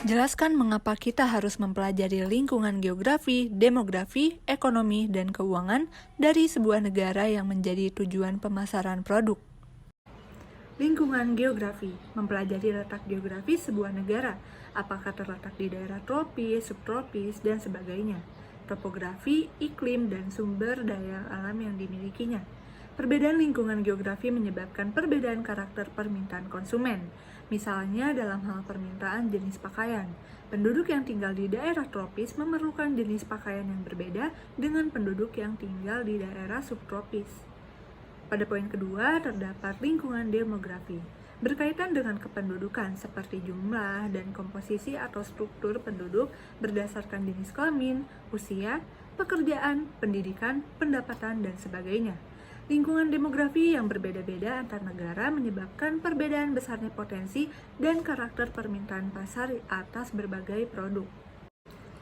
Jelaskan mengapa kita harus mempelajari lingkungan geografi, demografi, ekonomi, dan keuangan dari sebuah negara yang menjadi tujuan pemasaran produk. Lingkungan geografi mempelajari letak geografis sebuah negara, apakah terletak di daerah tropis, subtropis, dan sebagainya. Topografi, iklim, dan sumber daya alam yang dimilikinya. Perbedaan lingkungan geografi menyebabkan perbedaan karakter permintaan konsumen. Misalnya dalam hal permintaan jenis pakaian. Penduduk yang tinggal di daerah tropis memerlukan jenis pakaian yang berbeda dengan penduduk yang tinggal di daerah subtropis. Pada poin kedua, terdapat lingkungan demografi, berkaitan dengan kependudukan seperti jumlah dan komposisi atau struktur penduduk berdasarkan jenis kelamin, usia, pekerjaan, pendidikan, pendapatan, dan sebagainya. Lingkungan demografi yang berbeda-beda antar negara menyebabkan perbedaan besarnya potensi dan karakter permintaan pasar atas berbagai produk.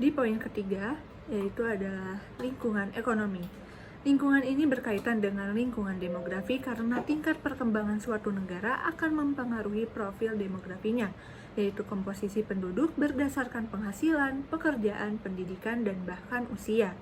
Di poin ketiga, yaitu adalah lingkungan ekonomi. Lingkungan ini berkaitan dengan lingkungan demografi karena tingkat perkembangan suatu negara akan mempengaruhi profil demografinya, yaitu komposisi penduduk berdasarkan penghasilan, pekerjaan, pendidikan, dan bahkan usia.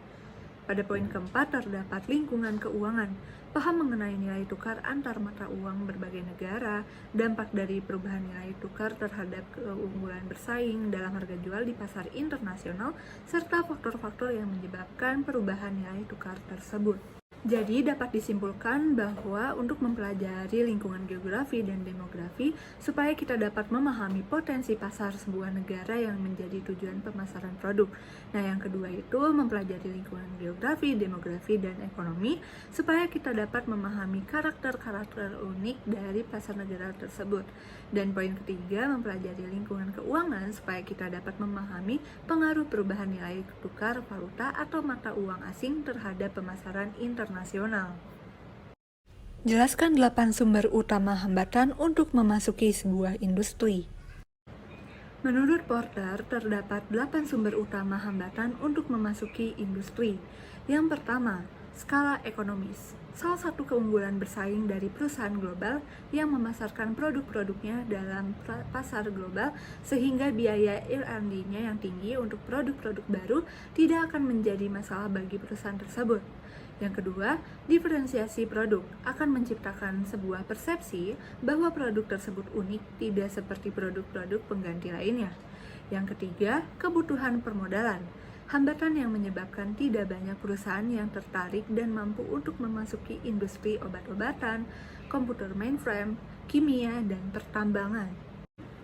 Pada poin keempat terdapat lingkungan keuangan, paham mengenai nilai tukar antar mata uang berbagai negara, dampak dari perubahan nilai tukar terhadap keunggulan bersaing dalam harga jual di pasar internasional, serta faktor-faktor yang menyebabkan perubahan nilai tukar tersebut. Jadi dapat disimpulkan bahwa untuk mempelajari lingkungan geografi dan demografi supaya kita dapat memahami potensi pasar sebuah negara yang menjadi tujuan pemasaran produk. Nah, yang kedua itu mempelajari lingkungan geografi, demografi, dan ekonomi supaya kita dapat memahami karakter-karakter unik dari pasar negara tersebut. Dan poin ketiga, mempelajari lingkungan keuangan supaya kita dapat memahami pengaruh perubahan nilai tukar valuta atau mata uang asing terhadap pemasaran internasional. Jelaskan 8 sumber utama hambatan untuk memasuki sebuah industri. Menurut Porter, terdapat 8 sumber utama hambatan untuk memasuki industri. Yang pertama, skala ekonomis. Salah satu keunggulan bersaing dari perusahaan global yang memasarkan produk-produknya dalam pasar global sehingga biaya R&D-nya yang tinggi untuk produk-produk baru tidak akan menjadi masalah bagi perusahaan tersebut. Yang kedua, diferensiasi produk akan menciptakan sebuah persepsi bahwa produk tersebut unik, tidak seperti produk-produk pengganti lainnya. Yang ketiga, kebutuhan permodalan. Hambatan yang menyebabkan tidak banyak perusahaan yang tertarik dan mampu untuk memasuki industri obat-obatan, komputer mainframe, kimia, dan pertambangan.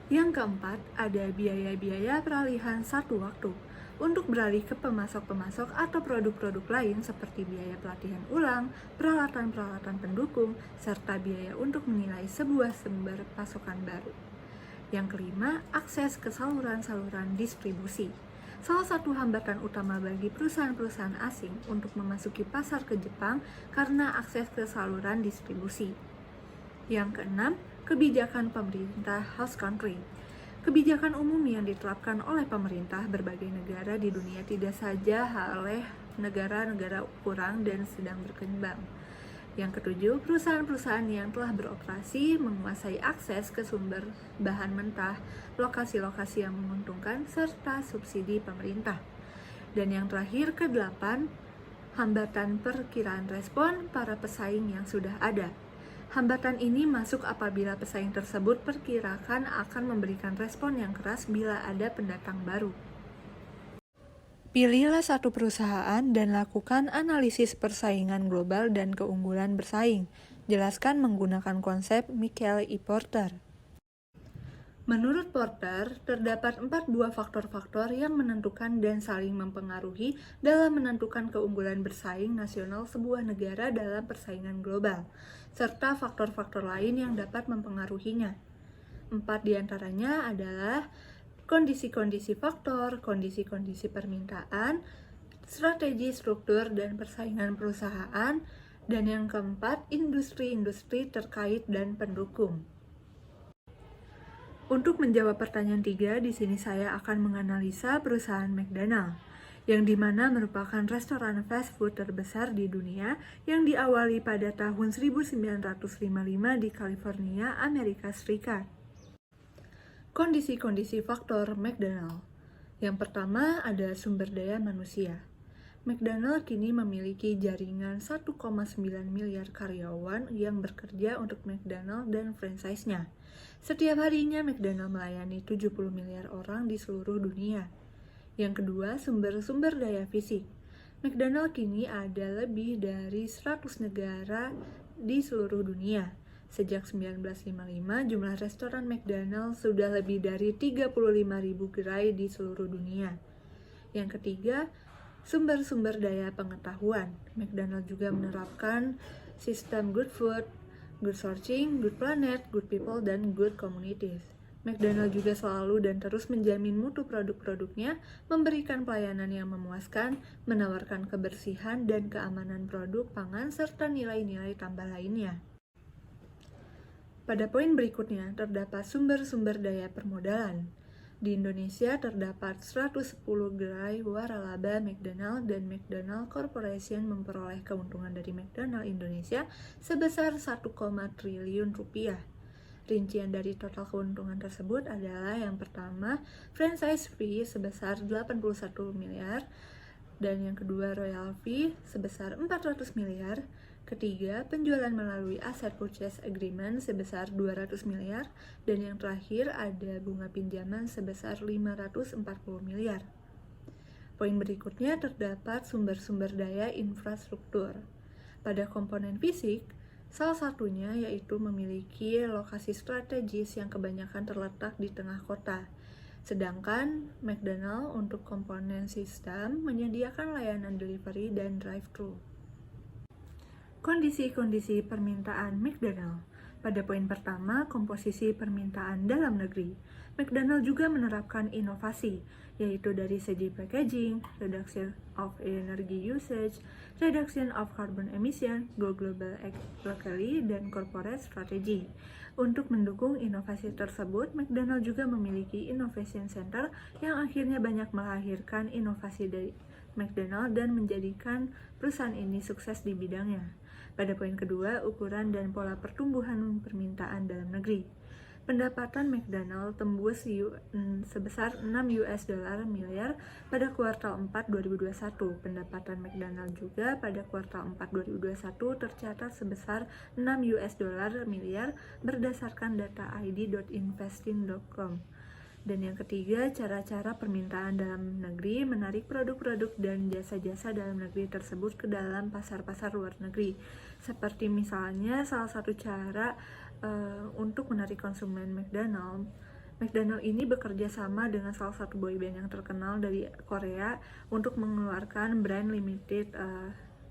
Yang keempat, ada biaya-biaya peralihan satu waktu. Untuk beralih ke pemasok-pemasok atau produk-produk lain seperti biaya pelatihan ulang, peralatan-peralatan pendukung, serta biaya untuk menilai sebuah sumber pasokan baru. Yang kelima, akses ke saluran-saluran distribusi. Salah satu hambatan utama bagi perusahaan-perusahaan asing untuk memasuki pasar ke Jepang karena akses ke saluran distribusi. Yang keenam, kebijakan pemerintah host country. Kebijakan umum yang diterapkan oleh pemerintah berbagai negara di dunia tidak saja oleh negara-negara kurang dan sedang berkembang. Yang ketujuh, perusahaan-perusahaan yang telah beroperasi menguasai akses ke sumber bahan mentah, lokasi-lokasi yang menguntungkan, serta subsidi pemerintah. Dan yang terakhir, ke-8, hambatan perkiraan respon para pesaing yang sudah ada. Hambatan ini masuk apabila pesaing tersebut perkirakan akan memberikan respon yang keras bila ada pendatang baru. Pilihlah satu perusahaan dan lakukan analisis persaingan global dan keunggulan bersaing. Jelaskan menggunakan konsep Michael E. Porter. Menurut Porter, terdapat 4 buah faktor-faktor yang menentukan dan saling mempengaruhi dalam menentukan keunggulan bersaing nasional sebuah negara dalam persaingan global, serta faktor-faktor lain yang dapat mempengaruhinya. 4 diantaranya adalah kondisi-kondisi faktor, kondisi-kondisi permintaan, strategi struktur dan persaingan perusahaan, dan yang keempat, industri-industri terkait dan pendukung. Untuk menjawab pertanyaan 3, di sini saya akan menganalisa perusahaan McDonald, yang dimana merupakan restoran fast food terbesar di dunia yang diawali pada tahun 1955 di California, Amerika Serikat. Kondisi-kondisi faktor McDonald. Yang pertama ada sumber daya manusia. McDonald kini memiliki jaringan 1,9 miliar karyawan yang bekerja untuk McDonald dan franchise-nya. Setiap harinya McDonald melayani 70 miliar orang di seluruh dunia. Yang kedua, sumber daya fisik. McDonald kini ada lebih dari 100 negara di seluruh dunia. Sejak 1955, jumlah restoran McDonald sudah lebih dari 35.000 gerai di seluruh dunia. Yang ketiga, sumber daya pengetahuan. McDonald juga menerapkan sistem good food, good sourcing, good planet, good people, dan good communities. McDonald juga selalu dan terus menjamin mutu produk-produknya, memberikan pelayanan yang memuaskan, menawarkan kebersihan dan keamanan produk pangan, serta nilai-nilai tambah lainnya. Pada poin berikutnya, terdapat sumber daya permodalan. Di Indonesia terdapat 110 gerai waralaba McDonald dan McDonald Corporation memperoleh keuntungan dari McDonald Indonesia sebesar 1, triliun rupiah. Rincian dari total keuntungan tersebut adalah yang pertama, franchise fee sebesar 81 miliar, dan yang kedua royal fee sebesar 400 miliar, ketiga, penjualan melalui asset purchase agreement sebesar 200 miliar, dan yang terakhir ada bunga pinjaman sebesar 540 miliar. Poin berikutnya terdapat sumber daya infrastruktur. Pada komponen fisik, salah satunya yaitu memiliki lokasi strategis yang kebanyakan terletak di tengah kota. Sedangkan McDonald untuk komponen sistem menyediakan layanan delivery dan drive-thru. Kondisi-kondisi permintaan McDonald. Pada poin pertama, komposisi permintaan dalam negeri. McDonald juga menerapkan inovasi, yaitu dari segi packaging, reduction of energy usage, reduction of carbon emission, go global locally, dan corporate strategy. Untuk mendukung inovasi tersebut, McDonald juga memiliki Innovation Center yang akhirnya banyak melahirkan inovasi dari McDonald dan menjadikan perusahaan ini sukses di bidangnya. Pada poin kedua, ukuran dan pola pertumbuhan permintaan dalam negeri. Pendapatan McDonald tembus sebesar 6 US dollar miliar pada kuartal 4 2021. Pendapatan McDonald juga pada kuartal 4 2021 tercatat sebesar 6 US dollar miliar berdasarkan data id.investing.com. Dan yang ketiga, cara-cara permintaan dalam negeri menarik produk-produk dan jasa-jasa dalam negeri tersebut ke dalam pasar-pasar luar negeri. Seperti misalnya salah satu cara untuk menarik konsumen McDonald ini bekerja sama dengan salah satu boyband yang terkenal dari Korea untuk mengeluarkan brand limited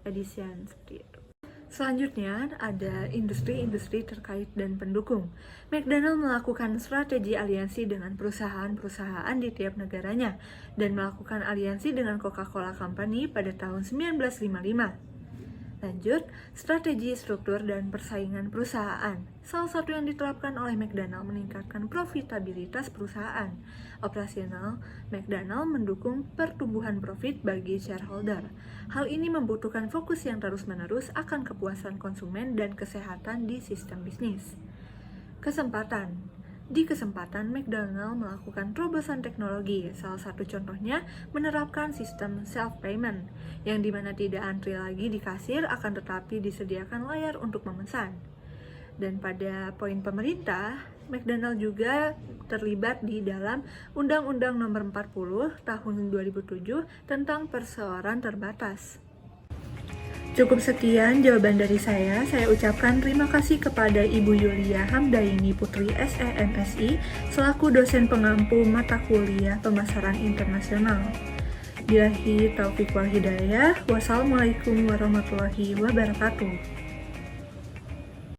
edition seperti itu. Selanjutnya ada industri-industri terkait dan pendukung. McDonald melakukan strategi aliansi dengan perusahaan-perusahaan di tiap negaranya dan melakukan aliansi dengan Coca-Cola Company pada tahun 1955. Lanjut, strategi struktur dan persaingan perusahaan. Salah satu yang diterapkan oleh McDonald meningkatkan profitabilitas perusahaan. Operasional, McDonald mendukung pertumbuhan profit bagi shareholder. Hal ini membutuhkan fokus yang terus-menerus akan kepuasan konsumen dan kesehatan di sistem bisnis. Kesempatan. Di kesempatan, McDonald melakukan terobosan teknologi. Salah satu contohnya menerapkan sistem self-payment, yang dimana tidak antri lagi di kasir, akan tetapi disediakan layar untuk memesan. Dan pada poin pemerintah, McDonald juga terlibat di dalam Undang-Undang Nomor 40 Tahun 2007 tentang perseorangan terbatas. Cukup sekian jawaban dari saya. Saya ucapkan terima kasih kepada Ibu Yulia Hamdaini Putri SEMSI selaku dosen pengampu mata kuliah pemasaran internasional. Billahi taufiq wal hidayah. Wassalamualaikum warahmatullahi wabarakatuh.